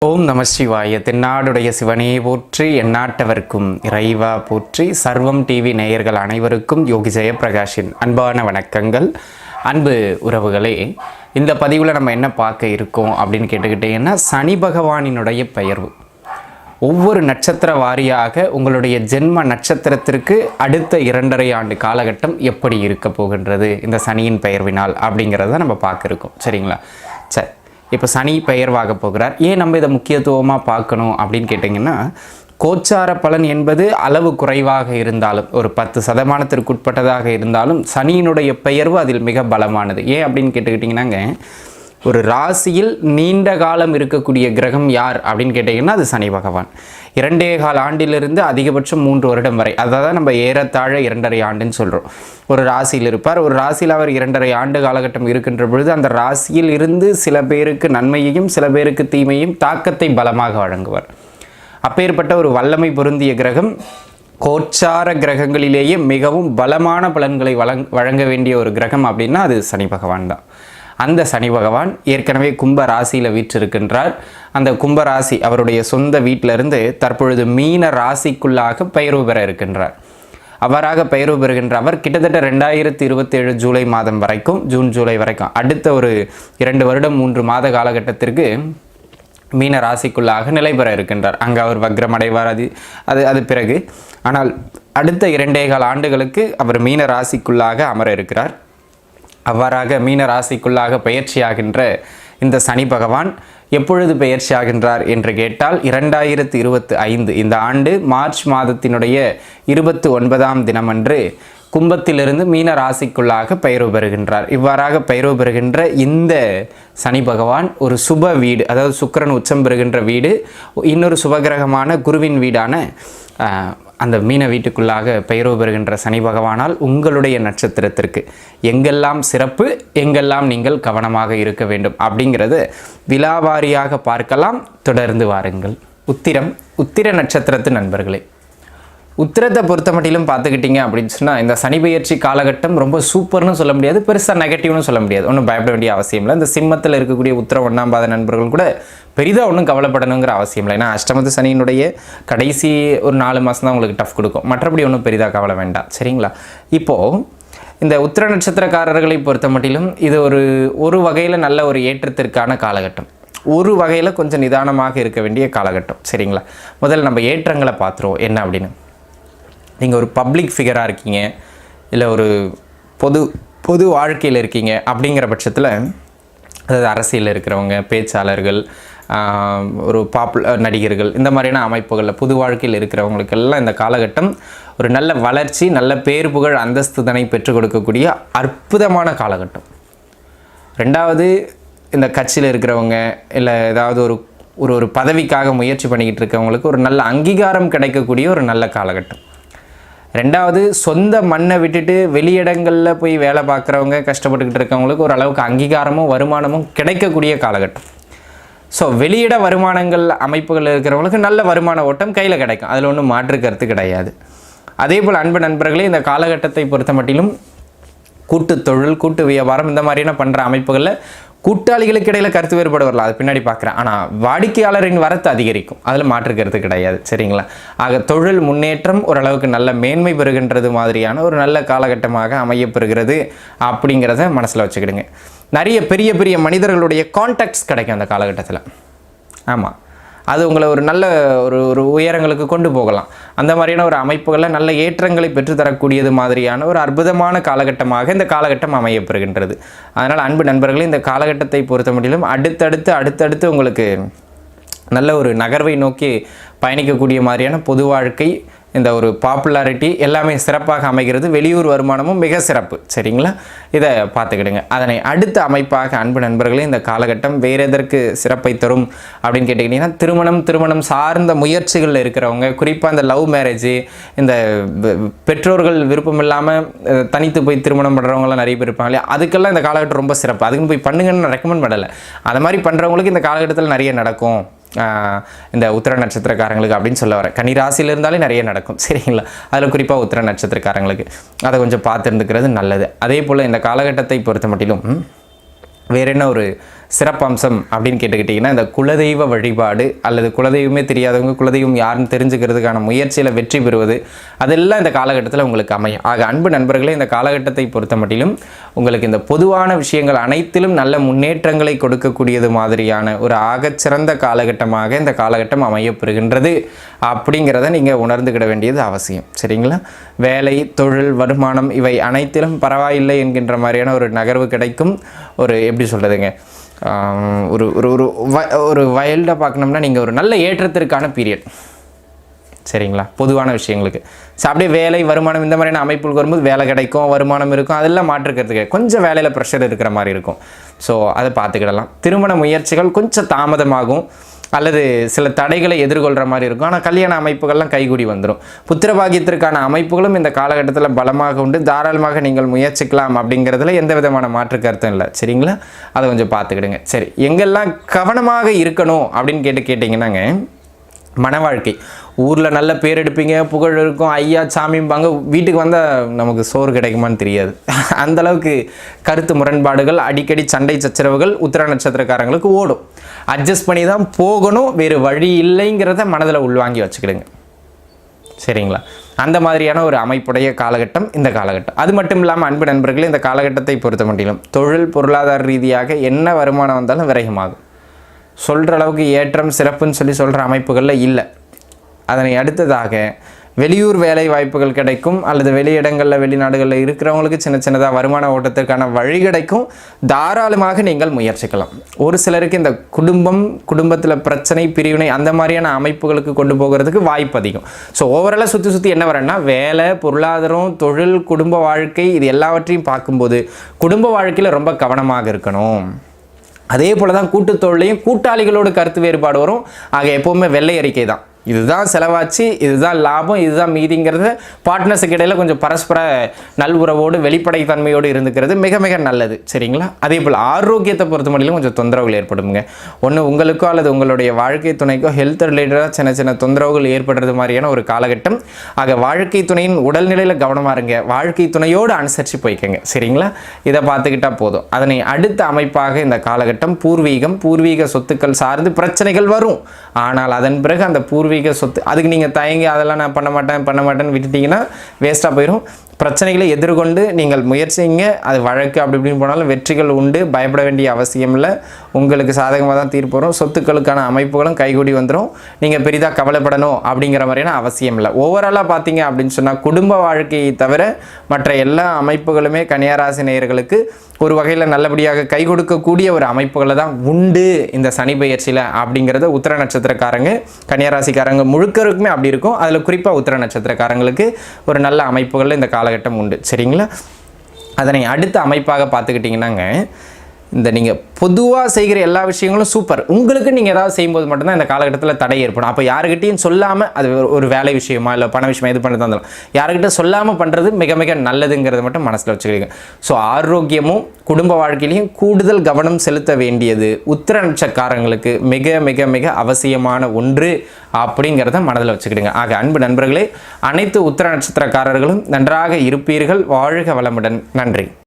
ஓம் நம சிவாய. தென்னாடுடைய சிவனே போற்றி, எந்நாட்டவர்க்கும் இறைவா போற்றி. சர்வம் டிவி நேயர்கள் அனைவருக்கும் யோகி ஜெயப்பிரகாஷின் அன்பான வணக்கங்கள். அன்பு உறவுகளே, இந்த பதிவில் நம்ம என்ன பார்க்க இருக்கோம் அப்படின்னு கேட்டுக்கிட்டீங்கன்னா, சனி பகவானினுடைய பெயர்வு ஒவ்வொரு நட்சத்திர வாரியாக உங்களுடைய ஜென்ம நட்சத்திரத்திற்கு அடுத்த 2.5 ஆண்டு காலகட்டம் எப்படி இருக்க போகின்றது இந்த சனியின் பெயர்வினால் அப்படிங்கிறத நம்ம பார்க்க இருக்கோம். சரிங்களா? சரி, இப்போ சனி பெயர்வாக போகிறார். ஏன் நம்ம இதை முக்கியத்துவமாக பார்க்கணும் அப்படின்னு கேட்டிங்கன்னா, கோச்சார பலன் என்பது அளவு குறைவாக இருந்தாலும், ஒரு 10% உட்பட்டதாக இருந்தாலும், சனியினுடைய பெயர்வு அதில் மிக பலமானது. ஏன் அப்படின்னு கேட்டுக்கிட்டிங்கன்னாங்க, ஒரு ராசியில் நீண்ட காலம் இருக்கக்கூடிய கிரகம் யார் அப்படின்னு கேட்டிங்கன்னா அது சனி பகவான். 2.25 ஆண்டிலிருந்து அதிகபட்சம் 3 வருடம் வரை, அதாவது நம்ம ஏறத்தாழ 2.5 ஆண்டுன்னு சொல்கிறோம். ஒரு ராசியில் இருப்பார். ஒரு ராசியில் அவர் 2.5 ஆண்டு காலகட்டம் இருக்கின்ற பொழுது அந்த ராசியில் இருந்து சில பேருக்கு நன்மையையும் சில பேருக்கு தீமையும் தாக்கத்தை பலமாக வழங்குவார். அப்பேற்பட்ட ஒரு வல்லமை பொருந்திய கிரகம், கோச்சார கிரகங்களிலேயே மிகவும் பலமான பலன்களை வழங்க வேண்டிய ஒரு கிரகம் அப்படின்னா அது சனி பகவான் தான். அந்த சனி பகவான் ஏற்கனவே கும்ப ராசியில் வீற்றிருக்கின்றார். அந்த கும்ப ராசி அவருடைய சொந்த வீட்டிலிருந்து தற்பொழுது மீன ராசிக்குள்ளாக பெயர்வு பெற இருக்கின்றார். அவ்வாறாக பெயர்வு பெறுகின்ற அவர் கிட்டத்தட்ட 2027 ஜூலை மாதம் வரைக்கும், ஜூன் ஜூலை வரைக்கும், அடுத்த ஒரு 2 வருடம் 3 மாத காலகட்டத்திற்கு மீன ராசிக்குள்ளாக நிலை பெற இருக்கின்றார். அங்கே அவர் வக்ரம் அடைவார். அது பிறகு, ஆனால் அடுத்த 2.25 ஆண்டுகளுக்கு அவர் மீன ராசிக்குள்ளாக அமர இருக்கிறார். அவ்வாறாக மீன ராசிக்குள்ளாக பயிற்சியாகின்ற இந்த சனி பகவான் எப்பொழுது பயிற்சியாகின்றார் என்று கேட்டால் 2025 இந்த ஆண்டு மார்ச் மாதத்தினுடைய 29ஆம் தினமன்று கும்பத்திலிருந்து மீன ராசிக்குள்ளாக பெயர்வு பெறுகின்றார். இவ்வாறாக பெயர்வு பெறுகின்ற இந்த சனி பகவான் ஒரு சுப வீடு, அதாவது சுக்கிரன் உச்சம் பெறுகின்ற வீடு, இன்னொரு சுபகிரகமான குருவின் வீடான அந்த மீன வீட்டுக்குள்ளாக பெயர்வு பெறுகின்ற சனி பகவானால் உங்களுடைய நட்சத்திரத்திற்கு எங்கெல்லாம் சிறப்பு, எங்கெல்லாம் நீங்கள் கவனமாக இருக்க வேண்டும் அப்படிங்கிறது விலாவாரியாக பார்க்கலாம். தொடர்ந்து வாருங்கள். உத்திர நட்சத்திரத்து நண்பர்களே, உத்திரத்தை பொறுத்த மட்டிலும் பார்த்துக்கிட்டிங்க அப்படின்னு சொன்னால், இந்த சனி பெயர்ச்சி காலகட்டம் ரொம்ப சூப்பர்னு சொல்ல முடியாது, பெருசாக நெகட்டிவ்னு சொல்ல முடியாது. ஒன்றும் பயப்பட வேண்டிய அவசியம் இல்லை. இந்த சிம்மத்தில் இருக்கக்கூடிய உத்திர 1ஆம் பாத நண்பர்கள் கூட பெரிதாக ஒன்றும் கவலைப்படணுங்கிற அவசியம் இல்லை. ஏன்னா அஷ்டமத்து சனியினுடைய கடைசி ஒரு 4 மாதம் தான் உங்களுக்கு டஃப் கொடுக்கும். மற்றபடி ஒன்றும் பெரிதாக கவலை வேண்டாம். சரிங்களா? இப்போது இந்த உத்திர நட்சத்திரக்காரர்களை பொறுத்த மட்டிலும் இது ஒரு வகையில் நல்ல ஒரு ஏற்றத்திற்கான காலகட்டம், ஒரு வகையில் கொஞ்சம் நிதானமாக இருக்க வேண்டிய காலகட்டம். சரிங்களா? முதல்ல நம்ம ஏற்றங்களை பார்த்துருவோம் என்ன அப்படின்னு. நீங்கள் ஒரு பப்ளிக் ஃபிகராக இருக்கீங்க, இல்லை ஒரு பொது வாழ்க்கையில் இருக்கீங்க அப்படிங்கிற பட்சத்தில், அதாவது அரசியலில் இருக்கிறவங்க, பேச்சாளர்கள், ஒரு நடிகர்கள், இந்த மாதிரியான அமைப்புகளில் பொது வாழ்க்கையில் இருக்கிறவங்களுக்கெல்லாம் இந்த காலகட்டம் ஒரு நல்ல வளர்ச்சி, நல்ல பேர் புகழ் அந்தஸ்துதனை பெற்றுக் கொடுக்கக்கூடிய அற்புதமான காலகட்டம். ரெண்டாவது, இந்த கட்சியில் இருக்கிறவங்க, இல்லை ஏதாவது ஒரு பதவிக்காக முயற்சி பண்ணிக்கிட்டு இருக்கவங்களுக்கு ஒரு நல்ல அங்கீகாரம் கிடைக்கக்கூடிய ஒரு நல்ல காலகட்டம். ரெண்டாவது, சொந்த மண்ணை விட்டுட்டு வெளியிடங்களில் போய் வேலை பார்க்குறவங்க, கஷ்டப்பட்டுக்கிட்டு இருக்கவங்களுக்கு ஓரளவுக்கு அங்கீகாரமும் வருமானமும் கிடைக்கக்கூடிய காலகட்டம். ஸோ வெளியிட வருமானங்கள் அமைப்புகள் இருக்கிறவங்களுக்கு நல்ல வருமான ஓட்டம் கையில் கிடைக்கும், அதில் ஒன்றும் மாற்று கருத்து கிடையாது. அதே போல் அன்பு நண்பர்களே, இந்த காலகட்டத்தை பொறுத்த மட்டிலும் கூட்டு தொழில், கூட்டு வியாபாரம், இந்த மாதிரியான பண்ணுற அமைப்புகளில் கூட்டாளிகளுக்கு இடையில் கருத்து வேறுபாடு வரலாம், அது பின்னாடி பார்க்குறேன். ஆனால் வாடிக்கையாளரின் வரத்து அதிகரிக்கும், அதில் மாற்று கருத்து கிடையாது. சரிங்களா? ஆக தொழில் முன்னேற்றம் ஓரளவுக்கு நல்ல மேன்மை பெறுகின்றது மாதிரியான ஒரு நல்ல காலகட்டமாக அமையப்பெறுகிறது அப்படிங்கிறத மனசில் வச்சுக்கிடுங்க. நிறைய பெரிய பெரிய மனிதர்களுடைய கான்டாக்ட்ஸ் கிடைக்கும் அந்த காலகட்டத்தில். ஆமாம், அது உங்களை ஒரு நல்ல ஒரு உயரங்களுக்கு கொண்டு போகலாம். அந்த மாதிரியான ஒரு அமைப்புகளில் நல்ல ஏற்றங்களை பெற்றுத்தரக்கூடியது மாதிரியான ஒரு அற்புதமான காலகட்டமாக இந்த காலகட்டம் அமையப்பெறுகின்றது. அதனால் அன்பு நண்பர்களே, இந்த காலகட்டத்தை பொறுத்த முடியலும் அடுத்தடுத்து உங்களுக்கு நல்ல ஒரு நகர்வை நோக்கி பயணிக்கக்கூடிய மாதிரியான பொது வாழ்க்கை, இந்த ஒரு பாப்புலாரிட்டி எல்லாமே சிறப்பாக அமைகிறது. வெளியூர் வருமானமும் மிக சிறப்பு. சரிங்களா? இதை பார்த்துக்கிடுங்க. அதனை அடுத்த அமைப்பாக அன்பு நண்பர்களே, இந்த காலகட்டம் வேறு எதற்கு சிறப்பை தரும் அப்படின்னு கேட்டிங்கன்னா, திருமணம் சார்ந்த முயற்சிகளில் இருக்கிறவங்க, குறிப்பாக இந்த லவ் மேரேஜ், இந்த பெற்றோர்கள் விருப்பம் இல்லாமல் தனித்து போய் திருமணம் பண்ணுறவங்களாம் நிறைய பேர் இருப்பாங்க இல்லையா, அதுக்கெல்லாம் இந்த காலகட்டம் ரொம்ப சிறப்பு. அதுக்குன்னு போய் பண்ணுங்கன்னு நான் ரெக்கமெண்ட் பண்ணலை. அது மாதிரி பண்ணுறவங்களுக்கு இந்த காலகட்டத்தில் நிறைய நடக்கும், இந்த உத்திர நட்சத்திரக்காரங்களுக்கு அப்படின்னு சொல்ல வரேன். கன்னி ராசியில் இருந்தாலே நிறைய நடக்கும். சரிங்களா? அதில் குறிப்பாக உத்திர நட்சத்திரக்காரங்களுக்கு அதை கொஞ்சம் பார்த்து இருந்துக்கிறது நல்லது. அதே போல் இந்த காலகட்டத்தை பொறுத்த மட்டிலும் வேற என்ன ஒரு சிறப்பம்சம் அப்படின்னு கேட்டுக்கிட்டிங்கன்னா இந்த குலதெய்வ வழிபாடு அல்லது குலதெய்வமே தெரியாதவங்க குலதெய்வம் யாருன்னு தெரிஞ்சுக்கிறதுக்கான முயற்சியில் வெற்றி பெறுவது அதெல்லாம் இந்த காலகட்டத்தில் உங்களுக்கு அமையும். ஆக அன்பு நண்பர்களே, இந்த காலகட்டத்தை பொறுத்த மட்டிலும் உங்களுக்கு இந்த பொதுவான விஷயங்கள் அனைத்திலும் நல்ல முன்னேற்றங்களை கொடுக்கக்கூடியது மாதிரியான ஒரு ஆகச்சிறந்த காலகட்டமாக இந்த காலகட்டம் அமையப்பெறுகின்றது அப்படிங்கிறத நீங்கள் உணர்ந்துக்கிட வேண்டியது அவசியம். சரிங்களா? வேலை, தொழில், வருமானம் இவை அனைத்திலும் பரவாயில்லை என்கின்ற மாதிரியான ஒரு நகர்வு கிடைக்கும். ஒரு எப்படி சொல்கிறதுங்க, ஒரு ஒரு ஒரு வைல்டாக பார்க்கணும்னா நீங்கள் ஒரு நல்ல ஏற்றத்திற்கான பீரியட். சரிங்களா? பொதுவான விஷயங்களுக்கு அப்படியே வேலை, வருமானம் இந்த மாதிரியான அமைப்புகளுக்கு வரும்போது வேலை கிடைக்கும், வருமானம் இருக்கும், அதெல்லாம் மாற்றுக்கிறதுக்கு கொஞ்சம் வேலையில் ப்ரெஷர் இருக்கிற மாதிரி இருக்கும். ஸோ அதை பார்த்துக்கிடலாம். திருமண முயற்சிகள் கொஞ்சம் தாமதமாகும் அல்லது சில தடைகளை எதிர்கொள்கிற மாதிரி இருக்கும். ஆனால் கல்யாண அமைப்புகள்லாம் கைகூடி வந்துடும். புத்திரபாகியத்திற்கான அமைப்புகளும் இந்த காலகட்டத்தில் பலமாக உண்டு. தாராளமாக நீங்கள் முயற்சிக்கலாம் அப்படிங்கிறதுல எந்த விதமான மாற்று கருத்தும் இல்லை. சரிங்களா? அதை கொஞ்சம் பார்த்துக்கிடுங்க. சரி, எங்கெல்லாம் கவனமாக இருக்கணும் அப்படின்னு கேட்டிங்கன்னாங்க, மன வாழ்க்கை. ஊரில் நல்ல பேர் எடுப்பீங்க, புகழ் இருக்கும், ஐயா சாமிம்பாங்க, வீட்டுக்கு வந்தால் நமக்கு சோறு கிடைக்குமான்னு தெரியாது. அந்தளவுக்கு கருத்து முரண்பாடுகள், அடிக்கடி சண்டை சச்சரவுகள் உத்திர நட்சத்திரக்காரங்களுக்கு ஓடும். அட்ஜஸ்ட் பண்ணி தான் போகணும், வேறு வழி இல்லைங்கிறத மனதில் உள்வாங்கி வச்சுக்கிடுங்க. சரிங்களா? அந்த மாதிரியான ஒரு அமைப்புடைய காலகட்டம் இந்த காலகட்டம். அது மட்டும் இல்லாமல் அன்பு நண்பர்களே, இந்த காலகட்டத்தை பொறுத்த மட்டிலும் தொழில் பொருளாதார ரீதியாக என்ன வருமானம் வந்தாலும் விரயமாகும். சொல்கிற அளவுக்கு ஏற்றம் சிறப்புன்னு சொல்கிற அமைப்புகளில் இல்லை. அதனை அடுத்ததாக வெளியூர் வேலை வாய்ப்புகள் கிடைக்கும் அல்லது வெளியிடங்களில் வெளிநாடுகளில் இருக்கிறவங்களுக்கு சின்ன சின்னதாக வருமான ஓட்டத்திற்கான வழி கிடைக்கும். தாராளமாக நீங்கள் முயற்சிக்கலாம். ஒரு சிலருக்கு இந்த குடும்பத்தில் பிரச்சனை, பிரிவினை அந்த மாதிரியான அமைப்புகளுக்கு கொண்டு போகிறதுக்கு வாய்ப்பு அதிகம். ஸோ ஓவராலாக சுற்றி என்ன வரேன்னா, வேலை, பொருளாதாரம், தொழில், குடும்ப வாழ்க்கை இது எல்லாவற்றையும் பார்க்கும்போது குடும்ப வாழ்க்கையில் ரொம்ப கவனமாக இருக்கணும். அதே போல் தான் கூட்டுத் தொழிலையும் கூட்டாளிகளோடு கருத்து வேறுபாடு வரும். ஆக எப்போவுமே வெள்ளை அறிக்கை தான், இதுதான் செலவாச்சு, இதுதான் லாபம், இதுதான் மீதிங்கிறது பார்ட்னர்ஸுக்கு இடையில் கொஞ்சம் பரஸ்பர நல்வுறவோடு வெளிப்படைத்தன்மையோடு இருந்துக்கிறது மிக மிக நல்லது. சரிங்களா? அதே போல் ஆரோக்கியத்தை பொறுத்த மட்டும் கொஞ்சம் தொந்தரவுகள் ஏற்படுங்க. ஒன்று உங்களுக்கோ அல்லது உங்களுடைய வாழ்க்கை துணைக்கோ ஹெல்த் ரிலேட்டடாக சின்ன சின்ன தொந்தரவுகள் ஏற்படுறது மாதிரியான ஒரு காலகட்டம். ஆக வாழ்க்கை துணையின் உடல்நிலையில் கவனமாக இருங்க. வாழ்க்கை துணையோடு அனுசரித்து போய்க்கங்க. சரிங்களா? இதை பார்த்துக்கிட்டால் போதும். அதனை அடுத்த அமைப்பாக இந்த காலகட்டம் பூர்வீக சொத்துக்கள் சார்ந்து பிரச்சனைகள் வரும். ஆனால் அதன் பிறகு அந்த பூர்வீக சொத்து அதுக்கு நீங்கள் தயங்கி அதெல்லாம் நான் பண்ண மாட்டேன்னு விட்டுட்டீங்கன்னா வேஸ்ட்டாக போயிடும். பிரச்சனைகளை எதிர்கொண்டு நீங்கள் முயற்சிங்க. அது வழக்கு அப்படி இப்படின்னு போனாலும் வெற்றிகள் உண்டு. பயப்பட வேண்டிய அவசியம் இல்லை. உங்களுக்கு சாதகமாக தான் தீர்ப்பு வரும். சொத்துக்களுக்கான அமைப்புகளும் கைகூடி வந்துடும். நீங்கள் பெரிதாக கவலைப்படணும் அப்படிங்கிற மாதிரியான அவசியம் இல்லை. ஓவராலாக பார்த்தீங்க அப்படின்னு சொன்னால் குடும்ப வாழ்க்கையை தவிர மற்ற எல்லா அமைப்புகளுமே கன்னியாராசி நேயர்களுக்கு ஒரு வகையில் நல்லபடியாக கை கொடுக்கக்கூடிய ஒரு அமைப்புகளை தான் உண்டு இந்த சனி பெயர்ச்சியில் அப்படிங்கிறத உத்திர நட்சத்திரக்காரங்க கன்னியாராசிக்காரங்க முழுக்கருக்குமே அப்படி இருக்கும். அதில் குறிப்பாக உத்திர நட்சத்திரக்காரங்களுக்கு ஒரு நல்ல அமைப்புகள் இந்த காலகட்டம் உண்டு. சரிங்களா? அதனை அடுத்த அமைப்பாக பார்த்துக்கிட்டிங்கன்னாங்க, இந்த நீங்கள் பொதுவாக செய்கிற எல்லா விஷயங்களும் சூப்பர். உங்களுக்கு நீங்கள் ஏதாவது செய்யும்போது மட்டும்தான் இந்த காலகட்டத்தில் தடை ஏற்படும். அப்போ யாருக்கிட்டையும் சொல்லாமல், அது ஒரு வேலை விஷயமா இல்லை பண விஷயமா இது பண்ணுறதா இருந்தாலும் யாருக்கிட்ட சொல்லாமல் பண்ணுறது மிக மிக நல்லதுங்கிறத மட்டும் மனசில் வச்சுக்கிறீங்க. ஸோ ஆரோக்கியமும் குடும்ப வாழ்க்கையிலையும் கூடுதல் கவனம் செலுத்த வேண்டியது உத்திர நட்சத்திரக்காரங்களுக்கு மிக மிக மிக அவசியமான ஒன்று அப்படிங்கிறத மனதில் வச்சுக்கிடுங்க. ஆக அன்பு நண்பர்களே, அனைத்து உத்திர நட்சத்திரக்காரர்களும் நன்றாக இருப்பீர்கள். வாழ்க வளமுடன். நன்றி.